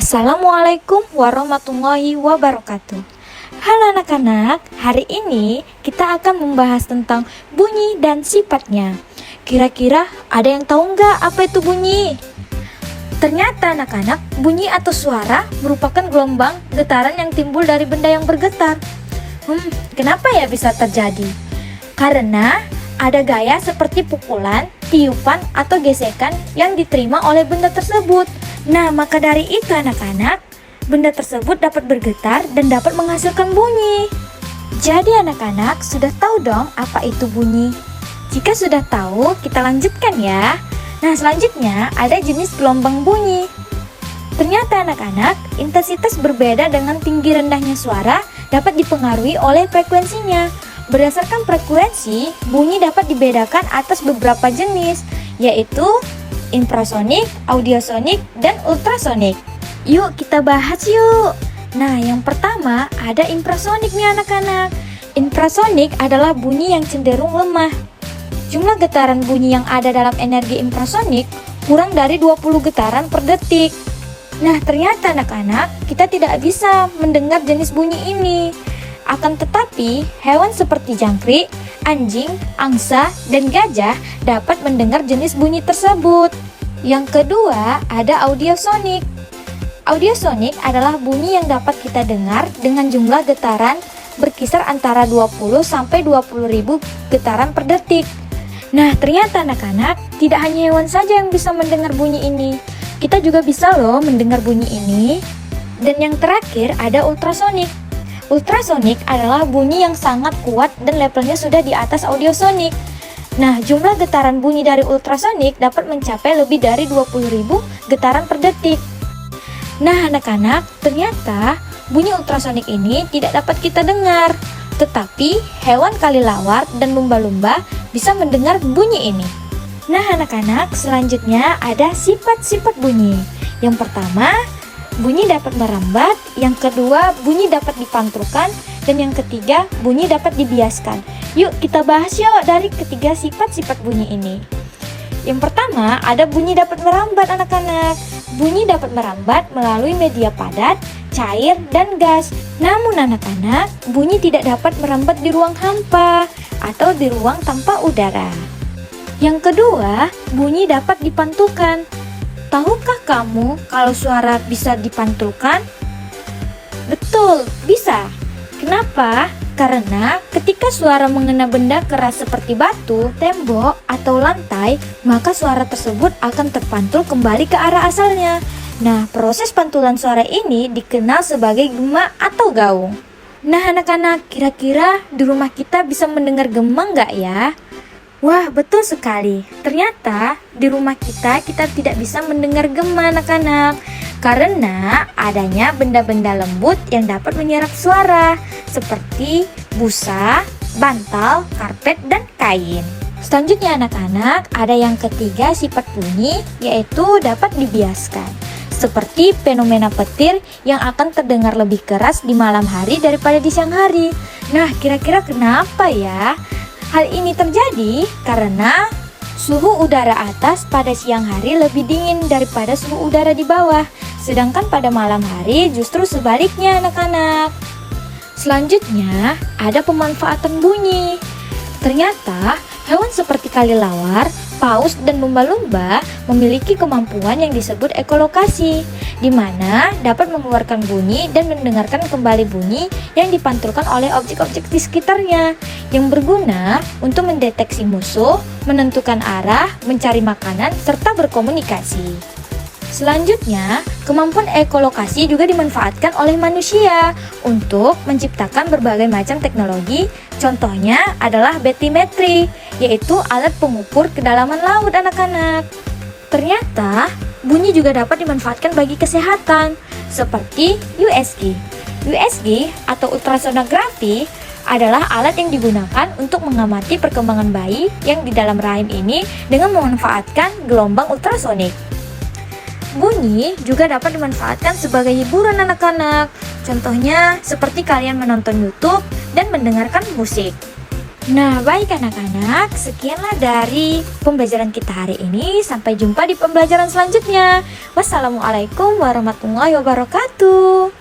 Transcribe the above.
Assalamualaikum warahmatullahi wabarakatuh. Halo anak-anak, hari ini kita akan membahas tentang bunyi dan sifatnya. Kira-kira ada yang tahu nggak apa itu bunyi? Ternyata anak-anak, bunyi atau suara merupakan gelombang getaran yang timbul dari benda yang bergetar. Kenapa ya bisa terjadi? Karena ada gaya seperti pukulan, tiupan, atau gesekan yang diterima oleh benda tersebut. Nah, maka dari itu anak-anak, benda tersebut dapat bergetar dan dapat menghasilkan bunyi. Jadi anak-anak sudah tahu dong apa itu bunyi? Jika sudah tahu, kita lanjutkan ya. Nah, selanjutnya ada jenis gelombang bunyi. Ternyata anak-anak, intensitas berbeda dengan tinggi rendahnya suara dapat dipengaruhi oleh frekuensinya. Berdasarkan frekuensi, bunyi dapat dibedakan atas beberapa jenis, yaitu infrasonik, audiosonik, dan ultrasonik. Yuk kita bahas yuk. Nah, yang pertama ada infrasonik nih anak-anak. Infrasonik adalah bunyi yang cenderung lemah. Jumlah getaran bunyi yang ada dalam energi infrasonik kurang dari 20 getaran per detik. Nah, ternyata anak-anak, kita tidak bisa mendengar jenis bunyi ini. Akan tetapi, hewan seperti jangkrik, anjing, angsa, dan gajah dapat mendengar jenis bunyi tersebut. Yang kedua, ada audiosonik. Audiosonik adalah bunyi yang dapat kita dengar dengan jumlah getaran berkisar antara 20 sampai 20 ribu getaran per detik. Nah, ternyata anak-anak, tidak hanya hewan saja yang bisa mendengar bunyi ini. Kita juga bisa loh mendengar bunyi ini. Dan yang terakhir ada ultrasonik. Ultrasonik adalah bunyi yang sangat kuat dan levelnya sudah di atas audiosonik. Nah, jumlah getaran bunyi dari ultrasonik dapat mencapai lebih dari 20.000 getaran per detik. Nah, anak-anak, ternyata bunyi ultrasonik ini tidak dapat kita dengar. Tetapi, hewan kelelawar dan lumba-lumba bisa mendengar bunyi ini. Nah, anak-anak, selanjutnya ada sifat-sifat bunyi. Yang pertama, bunyi dapat merambat, yang kedua bunyi dapat dipantulkan, dan yang ketiga bunyi dapat dibiaskan. Yuk kita bahas yuk dari ketiga sifat-sifat bunyi ini. Yang pertama ada bunyi dapat merambat anak-anak. Bunyi dapat merambat melalui media padat, cair, dan gas. Namun anak-anak, bunyi tidak dapat merambat di ruang hampa atau di ruang tanpa udara. Yang kedua, bunyi dapat dipantulkan. Tahukah kamu kalau suara bisa dipantulkan? Betul, bisa. Kenapa? Karena ketika suara mengena benda keras seperti batu, tembok, atau lantai, maka suara tersebut akan terpantul kembali ke arah asalnya. Nah, proses pantulan suara ini dikenal sebagai gema atau gaung. Nah, anak-anak, kira-kira di rumah kita bisa mendengar gema nggak ya? Wah, betul sekali. Ternyata di rumah kita tidak bisa mendengar gema anak-anak karena adanya benda-benda lembut yang dapat menyerap suara seperti busa, bantal, karpet, dan kain. Selanjutnya anak-anak, ada yang ketiga sifat bunyi, yaitu dapat dibiaskan. Seperti fenomena petir yang akan terdengar lebih keras di malam hari daripada di siang hari. Nah, kira-kira kenapa ya? Hal ini terjadi karena suhu udara atas pada siang hari lebih dingin daripada suhu udara di bawah, sedangkan pada malam hari justru sebaliknya anak-anak. Selanjutnya, ada pemanfaatan bunyi. Ternyata, hewan seperti kelelawar, paus, dan lumba-lumba memiliki kemampuan yang disebut ekolokasi, di mana dapat mengeluarkan bunyi dan mendengarkan kembali bunyi yang dipantulkan oleh objek-objek di sekitarnya, yang berguna untuk mendeteksi musuh, menentukan arah, mencari makanan, serta berkomunikasi. Selanjutnya, kemampuan ekolokasi juga dimanfaatkan oleh manusia untuk menciptakan berbagai macam teknologi. Contohnya adalah batimetri, yaitu alat pengukur kedalaman laut anak-anak. Ternyata, bunyi juga dapat dimanfaatkan bagi kesehatan, seperti USG. USG atau ultrasonografi adalah alat yang digunakan untuk mengamati perkembangan bayi yang di dalam rahim ini dengan memanfaatkan gelombang ultrasonik. Bunyi juga dapat dimanfaatkan sebagai hiburan anak-anak. Contohnya seperti kalian menonton YouTube dan mendengarkan musik. Nah, baik anak-anak, sekianlah dari pembelajaran kita hari ini. Sampai jumpa di pembelajaran selanjutnya. Wassalamualaikum warahmatullahi wabarakatuh.